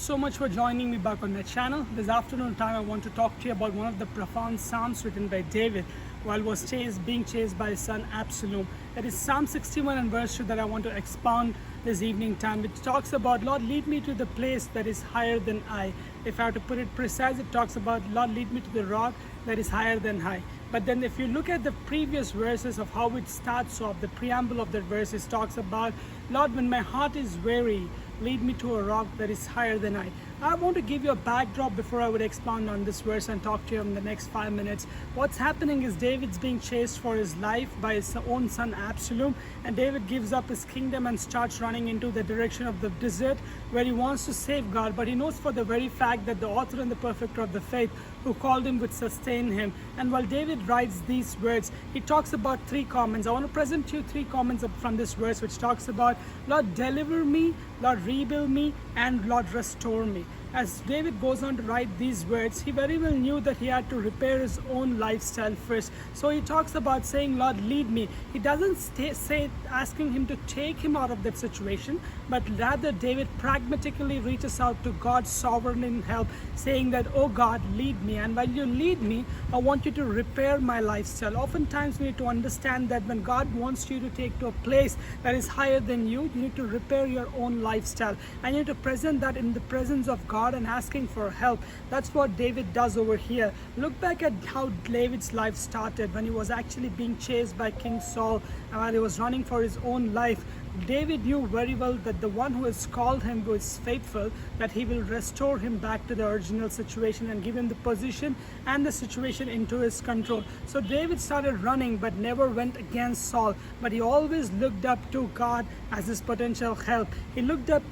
so much for joining me back on my channel. This afternoon time I want to talk to you about one of the profound psalms written by David while was being chased by his son Absalom. It is Psalm 61 and verse 2 that I want to expound this evening time. It talks about, Lord, lead me to the place that is higher than I. If I have to put it precise, it talks about, Lord, lead me to the rock that is higher than I. But then if you look at the previous verses of how it starts off, the preamble of that verse talks about, Lord, when my heart is weary, lead me to a rock that is higher than I. I want to give you a backdrop before I would expound on this verse and talk to you in the next 5 minutes. What's happening is David's being chased for his life by his own son Absalom, and David gives up his kingdom and starts running into the direction of the desert where he wants to save God, but he knows for the very fact that the author and the perfecter of the faith who called him would sustain him. And while David writes these words, he talks about 3 comments. I want to present to you 3 comments from this verse which talks about, Lord, deliver me, Lord, rebuild me, and Lord, restore me. As David goes on to write these words, he very well knew that he had to repair his own lifestyle first. So he talks about saying, Lord, lead me. He doesn't say asking him to take him out of that situation, but rather David pragmatically reaches out to God's sovereign help, saying that, oh God, lead me. And while you lead me, I want you to repair my lifestyle. Oftentimes we need to understand that when God wants you to take to a place that is higher than you need to repair your own lifestyle. And you need to present that in the presence of God and asking for help. That's what David does over here. Look back at how David's life started when he was actually being chased by King Saul and while he was running for his own life. David knew very well that the one who has called him was faithful, that he will restore him back to the original situation and give him the position and the situation into his control. So David started running but never went against Saul, but he always looked up to God as his potential help. He looked up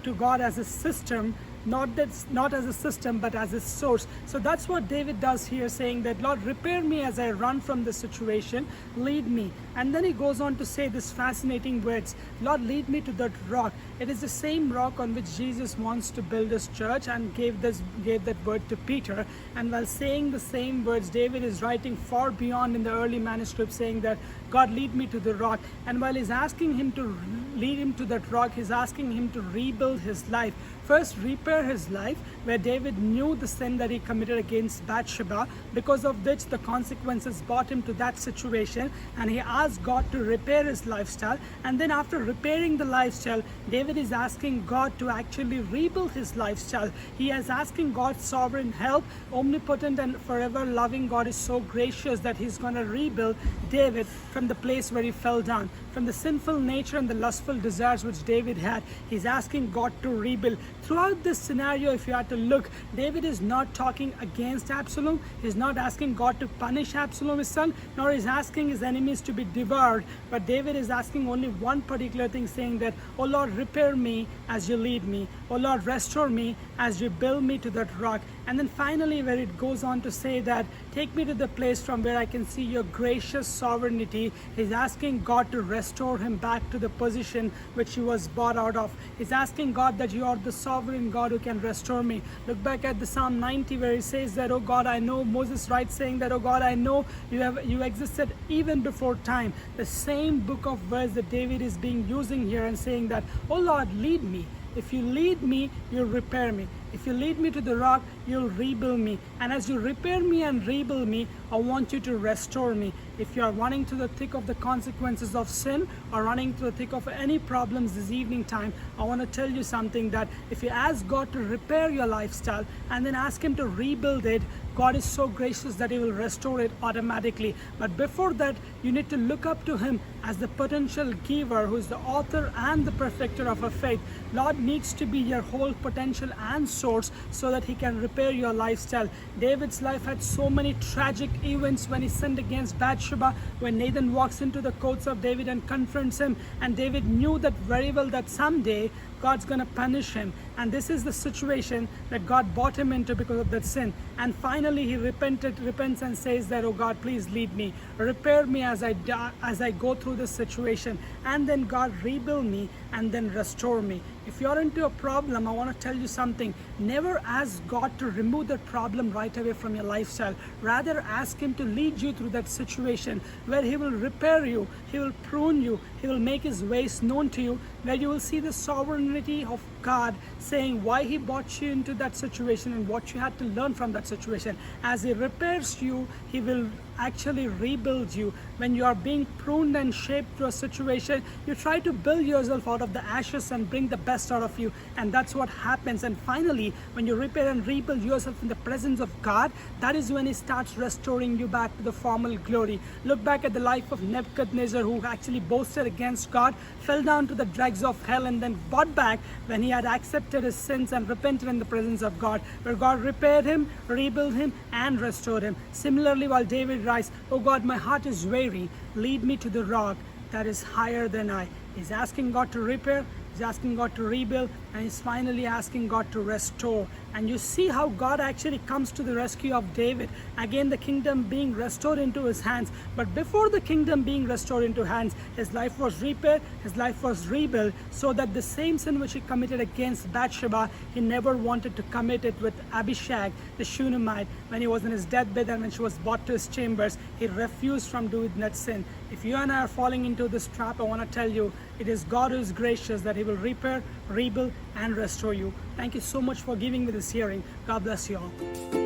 to God as a system, not as a system but as a source. So that's what David does here, saying that, Lord, repair me as I run from the situation, lead me. And then he goes on to say this fascinating words, Lord, lead me to that rock. It is the same rock on which Jesus wants to build his church and gave that word to Peter. And while saying the same words, David is writing far beyond in the early manuscript, saying that, God, lead me to the rock. And while he's asking him to lead him to that rock, he's asking him to rebuild his life. First, repair his life, where David knew the sin that he committed against Bathsheba, because of which the consequences brought him to that situation, and he asked God to repair his lifestyle. And then after repairing the lifestyle, David is asking God to actually rebuild his lifestyle. He is asking God's sovereign help. Omnipotent and forever loving God is so gracious that he's going to rebuild David from the place where he fell down, from the sinful nature and the lustful desires which David had. He's asking God to rebuild. Throughout this scenario, if you had to look, David is not talking against Absalom. He's not asking God to punish Absalom, his son, nor is asking his enemies to be devoured. But David is asking only one particular thing, saying that, oh Lord, repair me as you lead me. Oh Lord, restore me as you build me to that rock. And then finally, where it goes on to say that, take me to the place from where I can see your gracious sovereignty. He's asking God to restore him back to the position which he was bought out of. He's asking God that you are the sovereign God who can restore me. Look back at the Psalm 90 where he says that, oh God, I know, Moses writes saying that, oh God, I know you existed even before time. The same book of verse that David is using here and saying that, oh Lord, lead me. If you lead me, you'll repair me. If you lead me to the rock, you'll rebuild me. And as you repair me and rebuild me, I want you to restore me. If you are running to the thick of the consequences of sin or running to the thick of any problems this evening time, I want to tell you something, that if you ask God to repair your lifestyle and then ask him to rebuild it, God is so gracious that he will restore it automatically. But before that, you need to look up to him as the potential giver, who is the author and the perfecter of our faith. Lord needs to be your whole potential and source so that he can repair your lifestyle. David's life had so many tragic events when he sinned against Bathsheba, when Nathan walks into the courts of David and confronts him, and David knew that very well that someday God's going to punish him. And this is the situation that God brought him into because of that sin. And finally he repents and says that, oh God, please lead me. Repair me as I go through this situation. And then God rebuild me and then restore me. If you're into a problem, I want to tell you something. Never ask God to remove that problem right away from your lifestyle. Rather ask him to lead you through that situation where he will repair you, he will prune you, he will make his ways known to you, where you will see the sovereignty of God saying why he brought you into that situation and what you had to learn from that situation. As he repairs you, he will actually rebuild you. When you are being pruned and shaped to a situation, you try to build yourself out of the ashes and bring the best out of you, and that's what happens. And finally, when you repair and rebuild yourself in the presence of God, that is when he starts restoring you back to the former glory. Look back at the life of Nebuchadnezzar, who actually boasted against God, fell down to the dregs of hell, and then brought back when he had accepted his sins and repented in the presence of God, where God repaired him, rebuilt him, and restored him. Similarly, while David writes, "Oh God, my heart is weary, lead me to the rock that is higher than I." He's asking God to repair, he's asking God to rebuild, and he's finally asking God to restore. And you see how God actually comes to the rescue of David. Again, the kingdom being restored into his hands. But before the kingdom being restored into hands, his life was repaired, his life was rebuilt, so that the same sin which he committed against Bathsheba, he never wanted to commit it with Abishag, the Shunammite. When he was in his deathbed and when she was brought to his chambers, he refused from doing that sin. If you and I are falling into this trap, I want to tell you, it is God who is gracious, that he will repair, rebuild, and restore you. Thank you so much for giving me this hearing. God bless you all.